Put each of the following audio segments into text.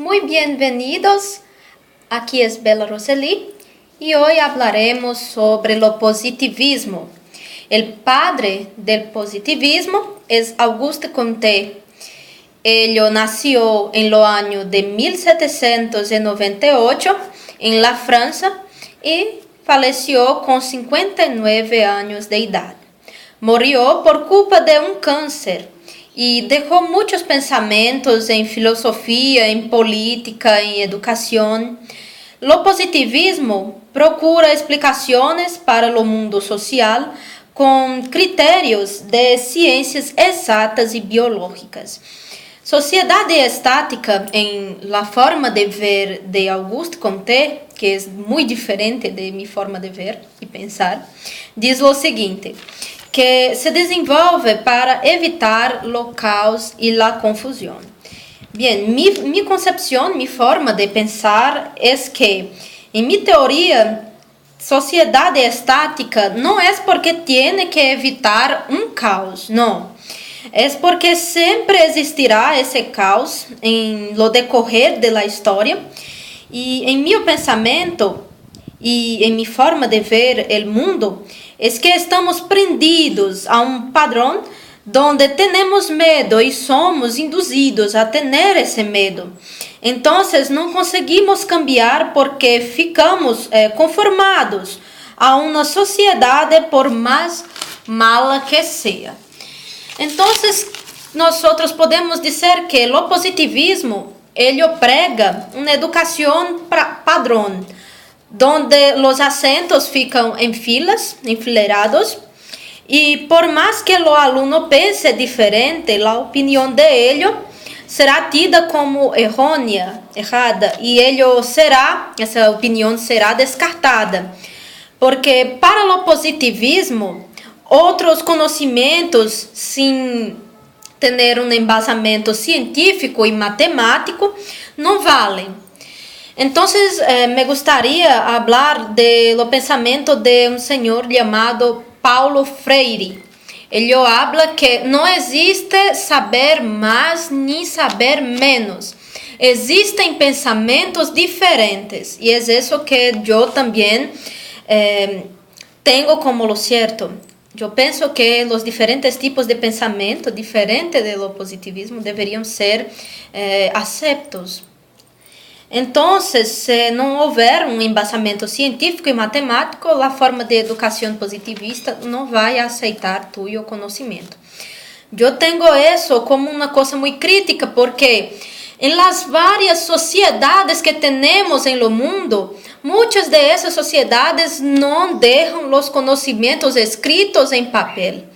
Muy bienvenidos, aquí es Bella Roseli y hoy hablaremos sobre lo positivismo. El padre del positivismo es Auguste Comte. Él nació en los años de 1798 en la Francia y falleció con 59 años de edad. Murió por culpa de un cáncer y dejó muchos pensamientos en filosofía, en política, en educación. Lo positivismo procura explicaciones para el mundo social con criterios de ciencias exactas y biológicas. Sociedad estática, en la forma de ver de Auguste Comte, que es muy diferente de mi forma de ver y pensar, diz lo siguiente, que se desenvolve para evitar o caos e a confusão. Bem, minha concepção, minha forma de pensar é que, em minha teoria, sociedade estática não é porque tem que evitar um caos, não. É porque sempre existirá esse caos em lo decorrer da história e em meu pensamento e em minha forma de ver o mundo, é que estamos prendidos a um padrão donde temos medo e somos induzidos a ter esse medo. Então, não conseguimos cambiar porque ficamos conformados a uma sociedade por mais mala que seja. Então, nós podemos dizer que o positivismo ele prega uma educação padrão, donde os assentos ficam em filas, enfileirados, e por mais que o aluno pense diferente, a opinião de ele será tida como errada, e essa opinião será descartada, porque para o positivismo, outros conhecimentos, sem ter um embasamento científico e matemático, não valem. Então, me gostaria falar do pensamento de um senhor chamado Paulo Freire. Ele habla que não existe saber mais nem saber menos. Existem pensamentos diferentes. E é isso que eu também tenho como lo certo. Eu penso que os diferentes tipos de pensamento, diferente do positivismo, deveriam ser aceitos. Então, se não houver um embasamento científico e matemático, a forma de educação positivista não vai aceitar o conhecimento. Eu tenho isso como uma coisa muito crítica, porque em las várias sociedades que temos em lo mundo, muitas dessas sociedades não deixam os conhecimentos escritos em papel.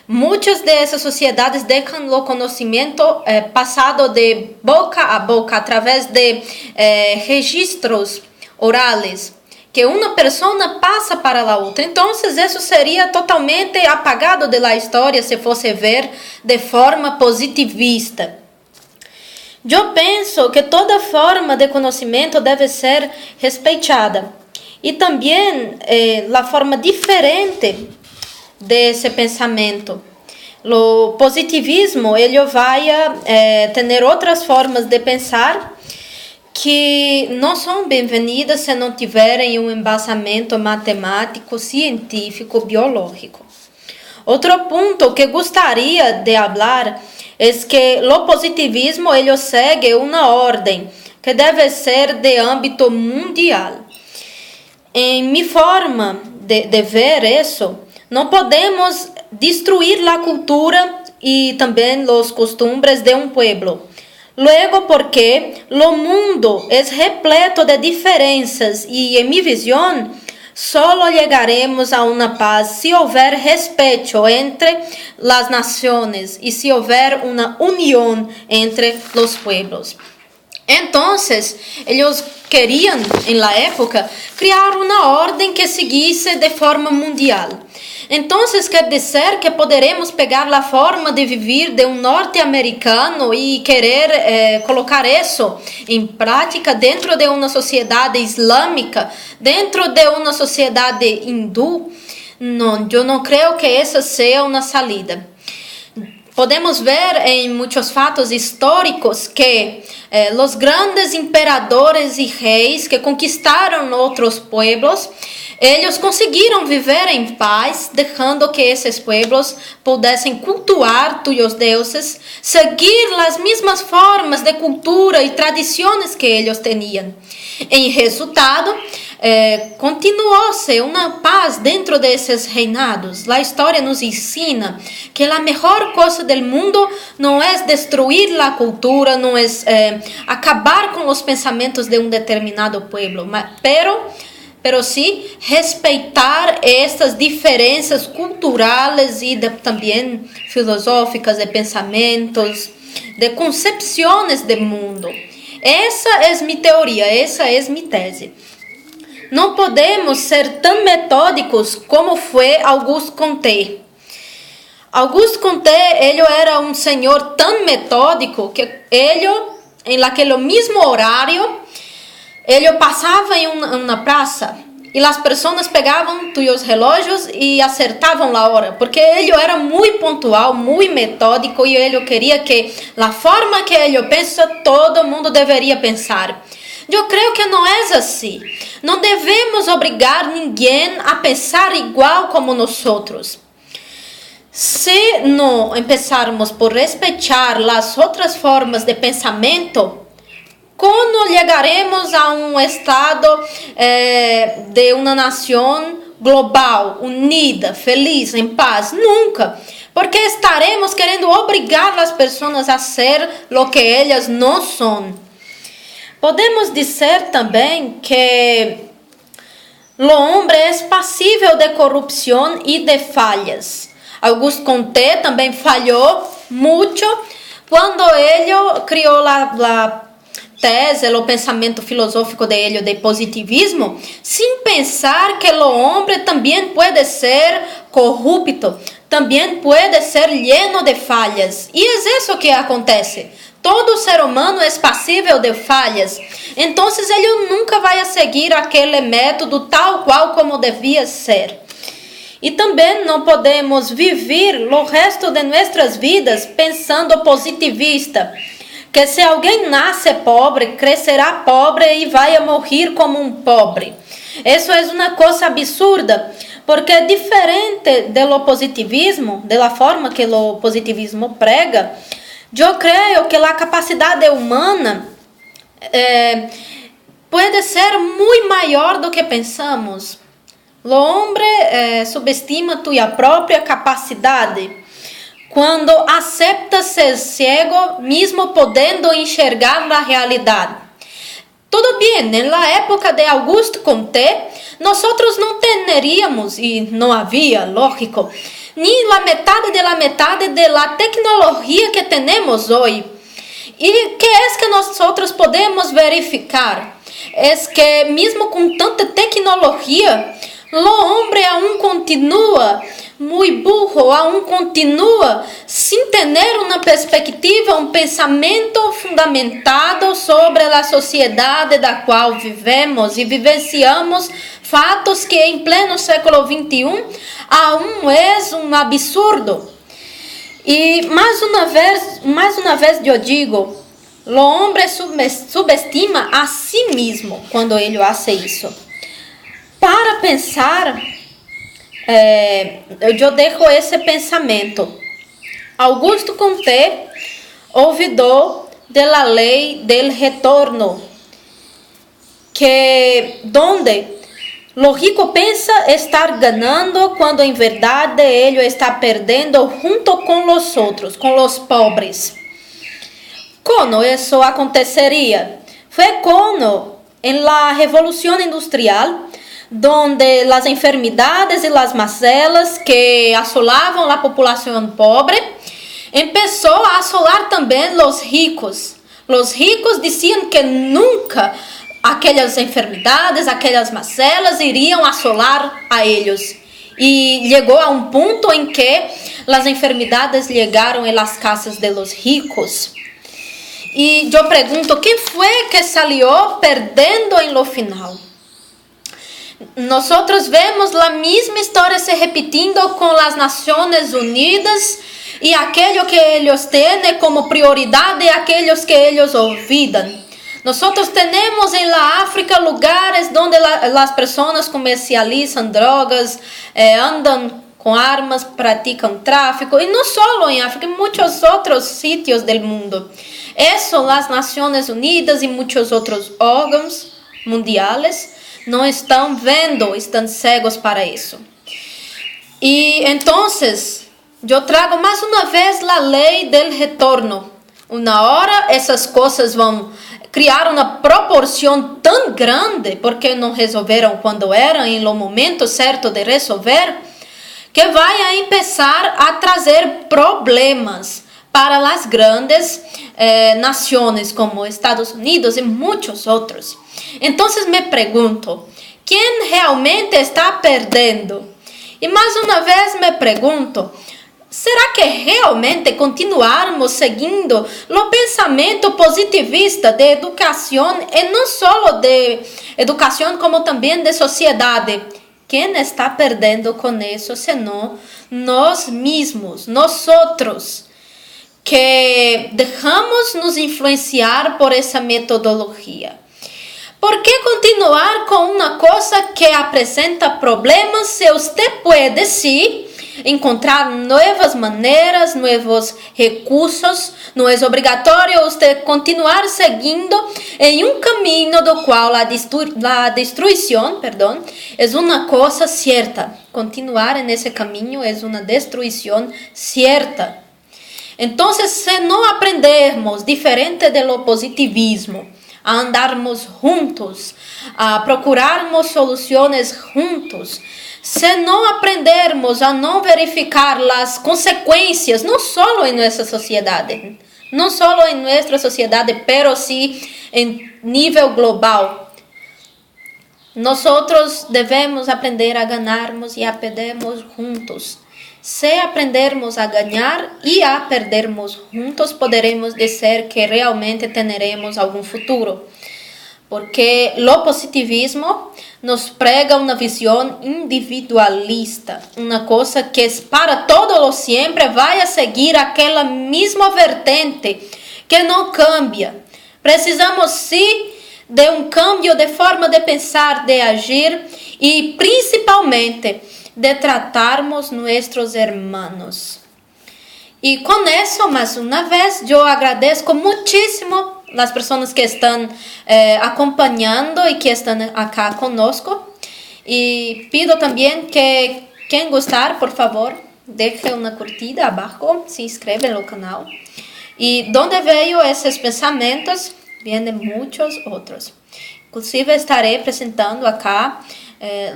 Muitas dessas sociedades deixam o conhecimento passado de boca a boca, através de registros orales, que uma pessoa passa para a outra. Então, isso seria totalmente apagado da história se fosse ver de forma positivista. Eu penso que toda forma de conhecimento deve ser respeitada. E também a forma diferente desse pensamento. O positivismo ele vai ter outras formas de pensar que não são bem-vindas se não tiverem um embasamento matemático, científico, biológico. Outro ponto que gostaria de falar é que o positivismo ele segue uma ordem que deve ser de âmbito mundial. Em minha forma de ver isso, não podemos destruir a cultura e também os costumes de um pueblo. Luego, porque o mundo é repleto de diferenças e, em minha visão, só chegaremos a uma paz se houver respeito entre as nações e se houver uma união entre os pueblos. Então, eles queriam, em la época, criar uma ordem que seguisse de forma mundial. Então, quer dizer que poderemos pegar a forma de viver de um norte-americano e querer colocar isso em prática dentro de uma sociedade islâmica, dentro de uma sociedade hindu? Não, eu não creio que essa seja uma saída. Podemos ver em muitos fatos históricos que os grandes imperadores e reis que conquistaram outros pueblos, eles conseguiram viver em paz, deixando que esses pueblos pudessem cultuar seus deuses, seguir as mesmas formas de cultura e tradições que eles tinham. Em resultado, continuou-se uma paz dentro desses reinados. A história nos ensina que a melhor coisa do mundo não é destruir a cultura, não é acabar com os pensamentos de um determinado pueblo, pero sim respeitar estas diferenças culturais e também filosóficas, de pensamentos, de concepções do mundo. Essa é minha teoria, essa é minha tese. Não podemos ser tão metódicos como foi Auguste Comte. Auguste Comte, ele era um senhor tão metódico que ele, em aquele mesmo horário, ele passava em uma praça e as pessoas pegavam seus relógios e acertavam a hora, porque ele era muito pontual, muito metódico e ele queria que a forma que ele pensa, todo mundo deveria pensar. Eu creio que não é assim. Não devemos obrigar ninguém a pensar igual como nós outros. Se não começarmos por respeitar as outras formas de pensamento, quando chegaremos a um estado de uma nação global, unida, feliz, em paz? Nunca. Porque estaremos querendo obrigar as pessoas a ser o que elas não são. Podemos dizer também que o homem é passível de corrupção e de falhas. Auguste Comte também falhou muito quando ele criou a tese, o pensamento filosófico de ele de positivismo, sem pensar que o homem também pode ser corrupto, também pode ser lleno de falhas. E é isso que acontece. Todo ser humano é passível de falhas. Então, ele nunca vai seguir aquele método tal qual como devia ser. E também não podemos viver o resto de nossas vidas pensando positivista, que se alguém nasce pobre, crescerá pobre e vai morrer como um pobre. Isso é uma coisa absurda, porque é diferente do positivismo, da forma que o positivismo prega. Eu creio que a capacidade humana pode ser muito maior do que pensamos. O homem subestima sua própria capacidade quando aceita ser cego, mesmo podendo enxergar a realidade. Tudo bem, na época de Auguste Comte, nós não teríamos, e não havia, lógico, nem a metade da tecnologia que temos hoje. E que é que nós podemos verificar? É que mesmo com tanta tecnologia, o homem aún continua muito burro, aún continua sem ter uma perspectiva, um pensamento fundamentado sobre a sociedade da qual vivemos e vivenciamos fatos que em pleno século XXI aún é um absurdo. E mais uma vez eu digo, o homem subestima a si mesmo quando ele faz isso. Para pensar, eu deixo esse pensamento. Auguste Comte olvidou da lei del retorno, que donde o rico pensa estar ganhando quando em verdade ele está perdendo junto com os outros, com os pobres. Como isso aconteceria? Foi quando, em la Revolução Industrial, donde as enfermidades e as mazelas que assolavam a população pobre, começou a assolar também os ricos. Os ricos diziam que nunca aquelas enfermidades, aquelas mazelas iriam assolar a eles. E chegou a um ponto em que as enfermidades chegaram às casas de los ricos. E eu pergunto, quem foi que salió perdendo em lo final? Nós vemos a mesma história se repetindo com as Nações Unidas y aquello que ellos tienen como prioridad de aquellos que ellos olvidan. Nosotros tenemos en la África lugares donde las personas comercializan drogas, andan con armas, practican tráfico, y no solo en África, en muchos otros sitios del mundo. Eso las Naciones Unidas y muchos otros órganos mundiales no están viendo, están ciegos para eso. Y entonces, yo traigo más una vez la ley del retorno. Una hora essas coisas vão criar uma proporção tão grande, porque não resolveram quando era, em lo momento certo de resolver, que vai a empezar a trazer problemas para as grandes nações como Estados Unidos e muitos outros. Então, me pergunto, quem realmente está perdendo? E mais uma vez me pergunto, será que realmente continuarmos seguindo o pensamento positivista de educação, e não só de educação, como também de sociedade? Quem está perdendo com isso, senão nós mesmos, nós outros, que deixamos nos influenciar por essa metodologia? ¿Por que continuar com uma coisa que apresenta problemas se você pode, sim, encontrar novas maneiras, novos recursos? Não é obrigatório você continuar seguindo em um caminho do qual a destruição, é uma coisa certa. Continuar nesse caminho é uma destruição certa. Então, se não aprendermos diferente do positivismo, a andarmos juntos, a procurarmos soluções juntos, se não aprendermos a não verificar as consequências, não só em nossa sociedade, pero sim em nível global, nós devemos aprender a ganharmos e a perdermos juntos. Se aprendermos a ganhar e a perdermos juntos, poderemos dizer que realmente teremos algum futuro. Porque o positivismo nos prega uma visão individualista, uma coisa que para todo o sempre vai a seguir aquela mesma vertente que não cambia. Precisamos sim de um cambio de forma de pensar, de agir e principalmente de tratarmos nossos hermanos. E com isso, mais uma vez, eu agradeço muitíssimo as pessoas que estão acompanhando e que estão aqui conosco. E pido também que quem gostar, por favor, deixe uma curtida abaixo, se inscreve no canal. E onde veio esses pensamentos, vêm muitos outros. Inclusive, estarei apresentando acá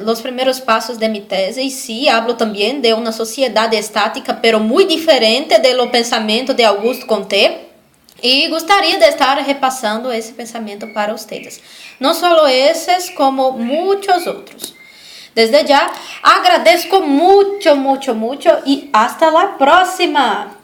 os primeiros passos de minha tese, e sim, hablo também de uma sociedade estática, pero muito diferente do pensamento de Auguste Comte, e gostaria de estar repassando esse pensamento para vocês. Não só esses, como muitos outros. Desde já, agradeço muito, muito, muito, e hasta la próxima!